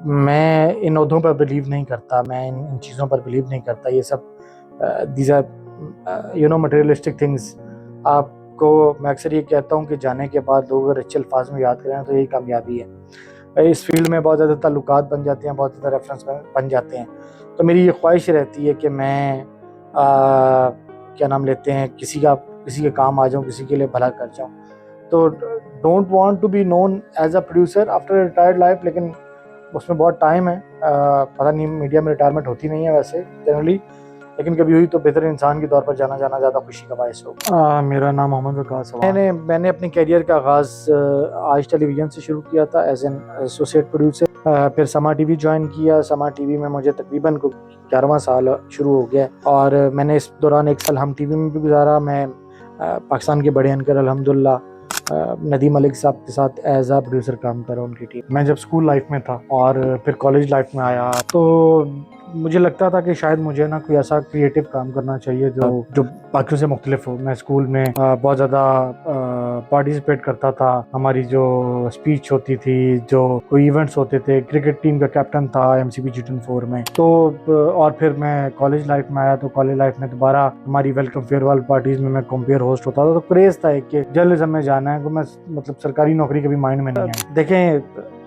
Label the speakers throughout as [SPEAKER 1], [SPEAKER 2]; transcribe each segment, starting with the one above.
[SPEAKER 1] میں ان عہدوں پر بلیو نہیں کرتا، میں ان چیزوں پر بلیو نہیں کرتا. یہ سب دیز آر مٹیریلسٹک تھنگس. آپ کو میں اکثر یہ کہتا ہوں کہ جانے کے بعد لوگ اگر اچھے الفاظ میں یاد کریں تو یہی کامیابی ہے. اس فیلڈ میں بہت زیادہ تعلقات بن جاتے ہیں، بہت زیادہ ریفرنس بن جاتے ہیں. تو میری یہ خواہش رہتی ہے کہ میں کیا نام لیتے ہیں کسی کے کام آ جاؤں، کسی کے لیے بھلا کر جاؤں. تو don't want to be known as a producer after retired life, لیکن اس میں بہت ٹائم ہے. پتہ نہیں میڈیا میں ریٹائرمنٹ ہوتی نہیں ہے ویسے جنرلی، لیکن کبھی ہوئی تو بہتر انسان کے طور پر جانا زیادہ خوشی کا باعث ہو. میرا نام محمد وقاص ہے. میں نے اپنے کیریئر کا آغاز آج ٹیلی ویژن سے شروع کیا تھا ایز این ایسوسیٹ پروڈیوسر. پھر سما ٹی وی جوائن کیا. سما ٹی وی میں مجھے تقریباً 11واں سال شروع ہو گیا، اور میں نے اس دوران 1 سال ہم ٹی وی میں بھی گزارا. میں پاکستان کے بڑے اینکر الحمدللہ ندیم ملک صاحب کے ساتھ ایز اے پروڈیوسر کام کر رہا ہوں ان کی ٹیم. میں جب اسکول لائف میں تھا اور پھر کالج لائف میں آیا تو مجھے لگتا تھا کہ شاید مجھے نا کوئی ایسا کریٹو کام کرنا چاہیے جو باقیوں سے مختلف ہو. میں اسکول میں بہت زیادہ پارٹیسپیٹ کرتا تھا. ہماری جو اسپیچ ہوتی تھی، جو کوئی ایونٹس ہوتے تھے، کرکٹ ٹیم کا کیپٹن تھا MCB G4 میں. تو اور پھر میں کالج لائف میں آیا تو کالج لائف میں دوبارہ ہماری ویلکم فیئرویل پارٹیز میں کمپیئر ہوسٹ ہوتا تھا. تو کریز تھا کہ جرنلزم میں جانا ہے. میں مطلب سرکاری نوکری کبھی مائنڈ میں نہیں ہے. دیکھیں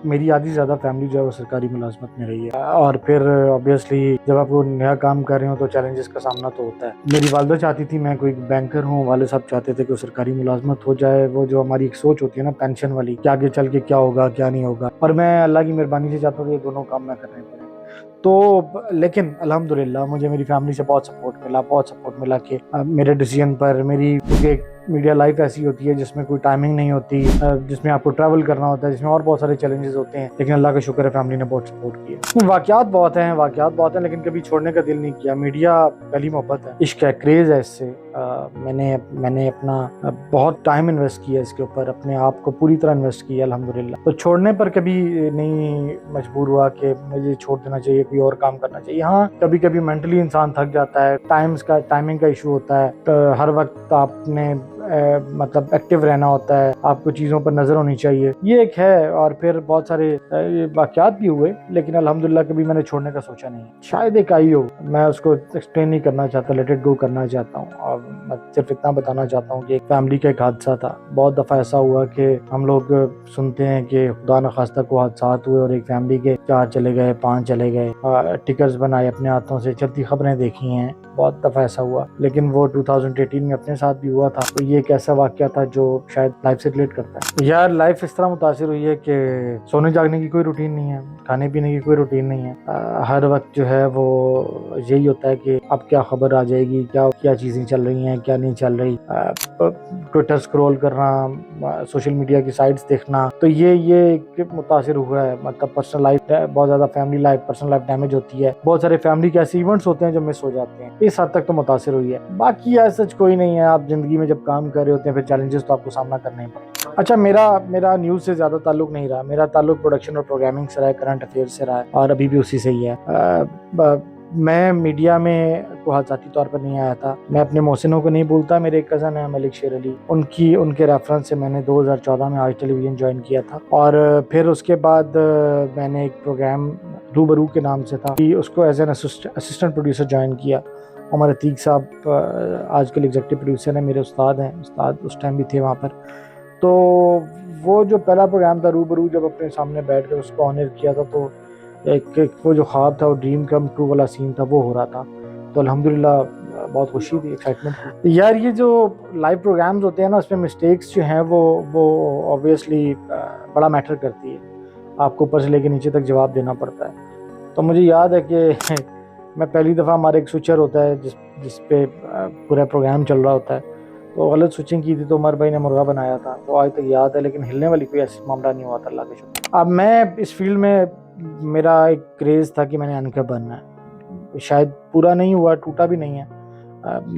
[SPEAKER 1] میری آدھی زیادہ فیملی جو ہے وہ سرکاری ملازمت میں رہی ہے، اور پھر obviously جب آپ کو نیا کام کر رہے ہو تو چیلنجز کا سامنا تو ہوتا ہے. میری والدہ چاہتی تھی میں کوئی بینکر ہوں، والد صاحب چاہتے تھے کہ سرکاری ملازمت ہو جائے. وہ جو ہماری ایک سوچ ہوتی ہے نا پینشن والی کہ آگے چل کے کیا ہوگا کیا نہیں ہوگا، اور میں اللہ کی مہربانی سے چاہتا ہوں کہ یہ دونوں کام میں کرنے پڑے. تو لیکن الحمدللہ مجھے میری فیملی سے بہت سپورٹ ملا کہ میرے ڈیسیژن پر. کیونکہ میڈیا لائف ایسی ہوتی ہے جس میں کوئی ٹائمنگ نہیں ہوتی، جس میں آپ کو ٹریول کرنا ہوتا ہے، جس میں اور بہت سارے چیلنجز ہوتے ہیں، لیکن اللہ کا شکر ہے فیملی نے بہت سپورٹ کیا. واقعات بہت ہیں لیکن کبھی چھوڑنے کا دل نہیں کیا. میڈیا پہلی محبت ہے، عشق ہے، کریز ہے. اس سے میں نے اپنا بہت ٹائم انویسٹ کیا اس کے اوپر، اپنے آپ کو پوری طرح انویسٹ کیا الحمدللہ. تو چھوڑنے پر کبھی نہیں مجبور ہوا کہ مجھے چھوڑ دینا چاہیے، کوئی اور کام کرنا چاہیے. ہاں کبھی مینٹلی انسان تھک جاتا ہے، ٹائمنگ کا ایشو ہوتا ہے. تو ہر وقت آپ نے مطلب ایکٹیو رہنا ہوتا ہے، آپ کو چیزوں پر نظر ہونی چاہیے، یہ ایک ہے. اور پھر بہت سارے واقعات بھی ہوئے، لیکن الحمدللہ کبھی میں نے چھوڑنے کا سوچا نہیں. شاید ایک آئی ہو، میں اس کو ایکسپلین نہیں کرنا چاہتا، لیٹ اٹ گو کرنا چاہتا ہوں. اور میں صرف اتنا بتانا چاہتا ہوں کہ ایک فیملی کا ایک حادثہ تھا. بہت دفعہ ایسا ہوا کہ ہم لوگ سنتے ہیں کہ خدا نخواستہ کو حادثات ہوئے اور ایک فیملی کے 4 چلے گئے، 5 چلے گئے، ٹکرز بنائے اپنے ہاتھوں سے، چلتی خبریں دیکھی ہیں. بہت دفعہ ایسا ہوا، لیکن وہ 2018 میں اپنے ساتھ بھی ہوا تھا. تو یہ ایک ایسا واقعہ تھا جو شاید لائف سے ریلیٹ کرتا ہے. یار لائف اس طرح متاثر ہوئی ہے کہ سونے جاگنے کی کوئی روٹین نہیں ہے، کھانے پینے کی کوئی روٹین نہیں ہے. ہر وقت جو ہے وہ یہی ہوتا ہے کہ اب کیا خبر آ جائے گی، کیا چیزیں چل رہی ہیں، کیا نہیں چل رہی. ٹویٹر سکرول کرنا، سوشل میڈیا کی سائٹس دیکھنا، تو یہ متاثر ہوا ہے. مطلب پرسنل لائف، بہت زیادہ family life, personal life damage ہوتی ہے. بہت سارے فیملی کے ایسے ایونٹس ہوتے ہیں جو مس ہو جاتے ہیں. اس حد تک تو متاثر ہوئی ہے. باقی ایسا کوئی نہیں ہے. آپ زندگی میں جب کام کر رہے ہوتے ہیں پھر چیلنجز تو آپ کو سامنا کرنا ہی پڑتا ہے. اچھا میرا نیوز سے زیادہ تعلق نہیں رہا. میرا تعلق پروڈکشن اور پروگرامنگ سے رہا ہے، کرنٹ افیئر سے رہا ہے، اور ابھی بھی اسی سے ہی ہے. میں میڈیا میں کو ذاتی طور پر نہیں آیا تھا. میں اپنے محسنوں کو نہیں بھولتا. میرے ایک کزن ہیں ملک شیر علی، ان کے ریفرنس سے میں نے 2014 میں آج ٹیلی ویژن جوائن کیا تھا. اور پھر اس کے بعد میں نے ایک پروگرام روبرو کے نام سے تھا، اس کو as an assistant producer join کیا. عمر عتیق صاحب آج کل ایگزیکٹو پروڈیوسر ہیں، میرے استاد ہیں. استاد اس ٹائم بھی تھے وہاں پر. تو وہ جو پہلا پروگرام تھا روبرو، جب اپنے سامنے بیٹھ کر اس کو آنر کیا تھا، تو ایک وہ جو خواب تھا، وہ ڈریم کم ٹرو والا سین تھا، وہ ہو رہا تھا. تو الحمدللہ بہت خوشی تھی، ایکسائٹمنٹ تھی. یار یہ جو لائیو پروگرامز ہوتے ہیں نا، اس میں مسٹیکس جو ہیں وہ آبویسلی بڑا میٹر کرتی ہے. آپ کو اوپر سے لے کے نیچے تک جواب دینا پڑتا ہے. تو مجھے یاد ہے کہ میں پہلی دفعہ، ہمارا ایک سوئچر ہوتا ہے جس پہ پورا پروگرام چل رہا ہوتا ہے، تو غلط سوئچنگ کی تھی تو عمر بھائی نے مرغا بنایا تھا. تو آج تک یاد ہے، لیکن ہلنے والی کوئی ایسی معاملہ نہیں ہوا تھا اللہ کے شکر. اب میں اس فیلڈ میں میرا ایک کریز تھا کہ میں نے اینکر بننا ہے. شاید پورا نہیں ہوا، ٹوٹا بھی نہیں ہے.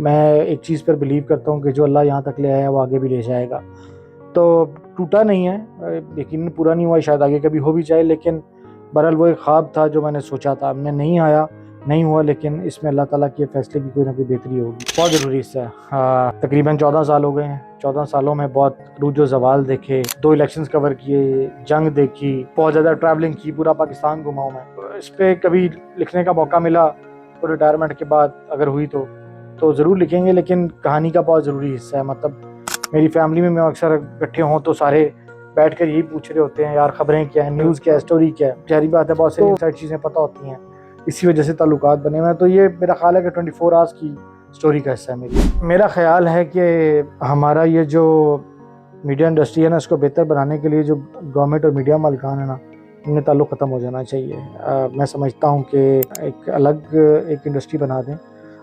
[SPEAKER 1] میں ایک چیز پر بلیو کرتا ہوں کہ جو اللہ یہاں تک لے آیا وہ آگے بھی لے جائے گا. تو ٹوٹا نہیں ہے، یقیناً پورا نہیں ہوا، شاید آگے کبھی ہو بھی جائے. لیکن بہرحال وہ ایک خواب تھا جو میں نے سوچا تھا. میں نہیں آیا، نہیں ہوا، لیکن اس میں اللہ تعالیٰ کے فیصلے کی کوئی نہ کوئی بہتری ہوگی. بہت ضروری ہے. تقریباً 14 سال ہو گئے ہیں 14 سالوں میں بہت عروج و زوال دیکھے, 2 الیکشنز کور کیے, جنگ دیکھی, بہت زیادہ ٹریولنگ کی, پورا پاکستان گھما ہوں میں. اس پہ کبھی لکھنے کا موقع ملا تو ریٹائرمنٹ کے بعد اگر ہوئی تو ضرور لکھیں گے, لیکن کہانی کا بہت ضروری حصہ ہے. مطلب میری فیملی میں اکثر اکٹھے ہوں تو سارے بیٹھ کر یہی پوچھ رہے ہوتے ہیں یار خبریں کیا ہیں, نیوز کیا ہے, اسٹوری کیا ہے. ظاہری بات ہے بہت سے انسائڈ چیزیں پتہ ہوتی ہیں, اسی وجہ سے تعلقات بنے ہوئے ہیں. تو یہ میرا خیال ہے کہ 24 آورس کی اسٹوری کا حصہ ہے میرا خیال ہے کہ ہمارا یہ جو میڈیا انڈسٹری ہے نا, اس کو بہتر بنانے کے لیے جو گورنمنٹ اور میڈیا مالکان ہے نا, ان میں تعلق ختم ہو جانا چاہیے. میں سمجھتا ہوں کہ ایک الگ ایک انڈسٹری بنا دیں.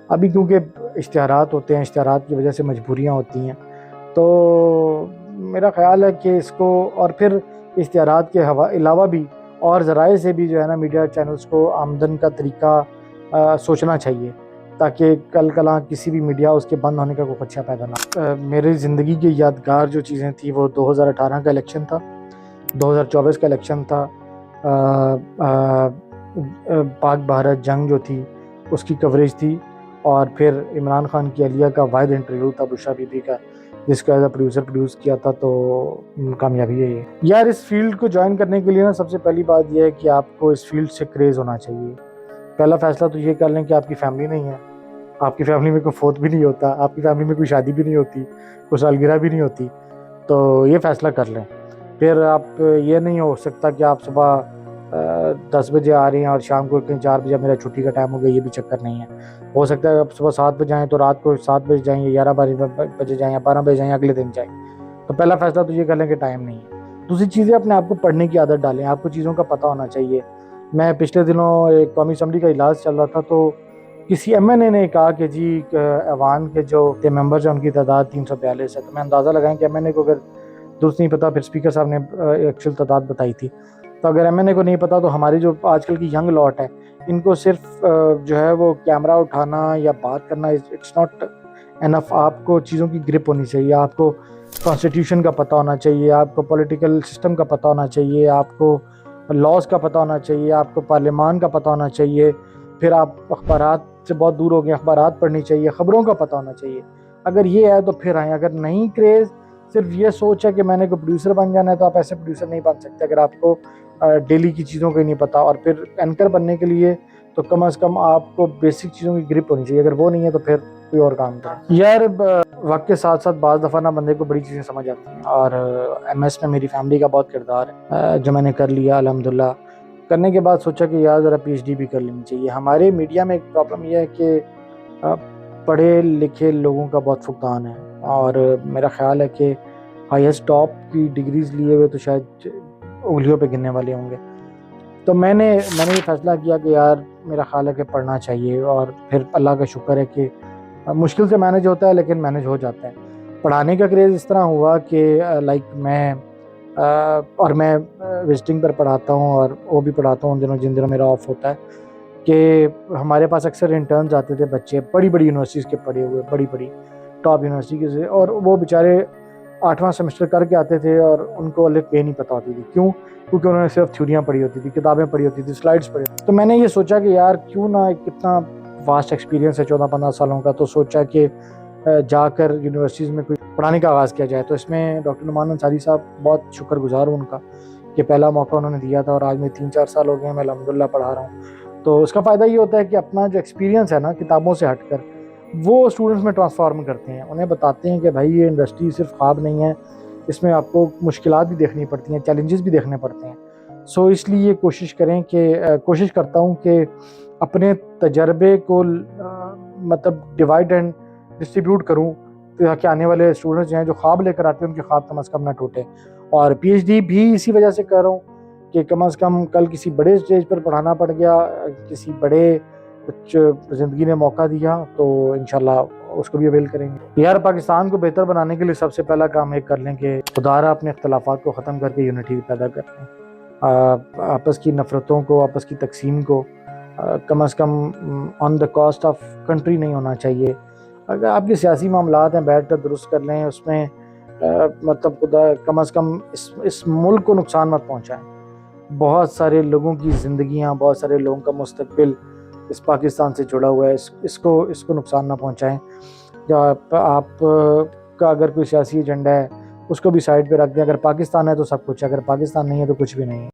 [SPEAKER 1] ابھی کیونکہ اشتہارات ہوتے ہیں, اشتہارات کی وجہ سے مجبوریاں ہوتی ہیں, تو میرا خیال ہے کہ اس کو, اور پھر اشتہارات کے علاوہ بھی اور ذرائع سے بھی جو ہے نا میڈیا چینلز کو آمدن کا طریقہ سوچنا چاہیے, تاکہ کل کلاں کسی بھی میڈیا اس کے بند ہونے کا کوئی خدشہ پیدا نہ. میری زندگی کی یادگار جو چیزیں تھیں وہ 2018 کا الیکشن تھا, 2024 کا الیکشن تھا, پاک بھارت جنگ جو تھی اس کی کوریج تھی, اور پھر عمران خان کی اہلیہ کا واحد انٹرویو تھا بشریٰ بی بی کا, جس کا ایز اے پروڈیوسر پروڈیوس کیا تھا. تو کامیابی ہے یہ. یار اس فیلڈ کو جوائن کرنے کے لیے نا سب سے پہلی بات یہ ہے کہ آپ کو اس فیلڈ سے کریز ہونا چاہیے. پہلا فیصلہ تو یہ کر لیں کہ آپ کی فیملی نہیں ہے, آپ کی فیملی میں کوئی فوت بھی نہیں ہوتا, آپ کی فیملی میں کوئی شادی بھی نہیں ہوتی, کوئی سالگرہ بھی نہیں ہوتی, تو یہ فیصلہ کر لیں. پھر آپ یہ نہیں ہو سکتا کہ آپ صبح 10 بجے آ رہے ہیں اور شام کو 4 بجے میرا چھٹی کا ٹائم ہو گیا, یہ بھی چکر نہیں ہے. ہو سکتا ہے آپ صبح 7 بجے جائیں تو رات کو 7 بجے جائیں, یا 11 بجے جائیں, یا 12 بجے جائیں, اگلے دن جائیں. تو پہلا فیصلہ تو یہ کر لیں کہ ٹائم نہیں ہے. دوسری چیزیں اپنے آپ کو پڑھنے کی عادت ڈالیں, آپ کو چیزوں کا پتہ ہونا چاہیے. میں پچھلے دنوں ایک قومی اسمبلی کا اجلاس چل رہا تھا, تو کسی ایم این اے نے کہا کہ جی ایوان کے جو ممبرز ہیں ان کی تعداد 342 ہے. تو میں اندازہ لگائیں کہ ایم این اے کو اگر درست نہیں پتا, پھر اسپیکر صاحب نے ایکچوئل تعداد بتائی تھی. تو اگر ایم این اے کو نہیں پتا تو ہماری جو آج کل کی ینگ لاٹ ہے, ان کو صرف جو ہے وہ کیمرہ اٹھانا یا بات کرنا اٹس ناٹ انف. آپ کو چیزوں کی گرپ ہونی چاہیے, آپ کو کانسٹیٹیوشن کا پتہ ہونا چاہیے, آپ کو پولیٹیکل سسٹم کا پتہ ہونا چاہیے, آپ کو لاز کا پتہ ہونا چاہیے, آپ کو پارلیمان کا پتہ ہونا چاہیے. پھر آپ اخبارات سے بہت دور ہو گئے, اخبارات پڑھنی چاہیے, خبروں کا پتہ ہونا چاہیے. اگر یہ ہے تو پھر آئیں. اگر نہیں کریز, صرف یہ سوچ ہے کہ میں نے کوئی پروڈیوسر بن جانا ہے, تو آپ ایسے پروڈیوسر نہیں بن سکتے اگر آپ کو ڈیلی کی چیزوں کا ہی نہیں پتا. اور پھر اینکر بننے کے لیے تو کم از کم آپ کو بیسک چیزوں کی گرپ ہونی چاہیے. اگر وہ نہیں ہے تو پھر کوئی اور کام کریں. یار وقت کے ساتھ ساتھ بعض دفعہ نا بندے کو بڑی چیزیں سمجھ آتی ہیں, اور ایم ایس میں میری فیملی کا بہت کردار ہے جو میں نے کر لیا الحمدللہ. کرنے کے بعد سوچا کہ یار ذرا پی ایچ ڈی بھی کر لینی چاہیے. ہمارے میڈیا میں ایک پرابلم یہ ہے کہ پڑھے لکھے لوگوں کا بہت فقدان ہے, اور میرا خیال ہے کہ ہائیسٹ ٹاپ کی ڈگریز لیے ہوئے تو شاید انگلیوں پہ گننے والے ہوں گے. تو میں نے یہ فیصلہ کیا کہ یار میرا خیال ہے کہ پڑھنا چاہیے, اور پھر اللہ کا شکر ہے کہ مشکل سے مینج ہوتا ہے لیکن مینج ہو جاتا ہے. پڑھانے کا کریز اس طرح ہوا کہ لائک میں وزٹنگ پر پڑھاتا ہوں, اور وہ بھی پڑھاتا ہوں جن دنوں میرا آف ہوتا ہے, کہ ہمارے پاس اکثر انٹرنز آتے تھے بچے بڑی بڑی یونیورسٹیز کے پڑھے ہوئے, بڑی بڑی ٹاپ یونیورسٹی کے سے, اور وہ بیچارے 8واں سیمسٹر کر کے آتے تھے اور ان کو الف بے نہیں پتہ ہوتی تھی. کیوں؟ کیونکہ انہوں نے صرف تھیوریاں پڑھی ہوتی تھی, کتابیں پڑھی ہوتی تھی, سلائڈس پڑھی. تو میں نے یہ سوچا کہ یار کیوں نہ, کتنا واسٹ ایکسپیرینس ہے 14-15 سالوں کا, تو سوچا کہ جا کر یونیورسٹیز میں کوئی پڑھانے کا آغاز کیا جائے. تو اس میں ڈاکٹر نعمان انصاری صاحب, بہت شکر گزار ہوں ان کا کہ پہلا موقع انہوں نے دیا تھا, اور آج میں 3-4 سال ہو گئے ہیں میں الحمدللہ پڑھا رہا ہوں. تو اس کا فائدہ یہ ہوتا ہے کہ اپنا جو ایکسپیرینس ہے نا کتابوں سے ہٹ کر, وہ اسٹوڈنٹس میں ٹرانسفارم کرتے ہیں. انہیں بتاتے ہیں کہ بھائی یہ انڈسٹری صرف خواب نہیں ہے, اس میں آپ کو مشکلات بھی دیکھنی پڑتی ہیں, چیلنجز بھی دیکھنے پڑتے ہیں. سو اس لیے کوشش کرتا ہوں کہ اپنے تجربے کو مطلب ڈیوائڈ اینڈ ڈسٹریبیوٹ کروں, تاکہ آنے والے اسٹوڈنٹس جو ہیں جو خواب لے کر آتے ہیں ان کے خواب کم از کم نہ ٹوٹے. اور پی ایچ ڈی بھی اسی وجہ سے کر رہا ہوں کہ کم از کم کل کسی بڑے اسٹیج پر پڑھانا پڑ گیا, کسی بڑے کچھ زندگی نے موقع دیا, تو انشاءاللہ اس کو بھی اویل کریں گے. یار پاکستان کو بہتر بنانے کے لیے سب سے پہلا کام ایک کر لیں کہ خدارہ اپنے اختلافات کو ختم کر کے یونٹی پیدا کر لیں, آپس کی نفرتوں کو, آپس کی تقسیم کو کم از کم آن دا کاسٹ آف کنٹری نہیں ہونا چاہیے. اگر آپ کے سیاسی معاملات ہیں بیٹھ کر درست کر لیں, اس میں مطلب خدا کم از کم اس ملک کو نقصان مت پہنچائیں. بہت سارے لوگوں کی زندگیاں, بہت سارے لوگوں کا مستقبل اس پاکستان سے جڑا ہوا ہے, اس کو نقصان نہ پہنچائیں. آپ کا اگر کوئی سیاسی ایجنڈا ہے اس کو بھی سائڈ پہ رکھ دیں. اگر پاکستان ہے تو سب کچھ ہے, اگر پاکستان نہیں ہے تو کچھ بھی نہیں ہے.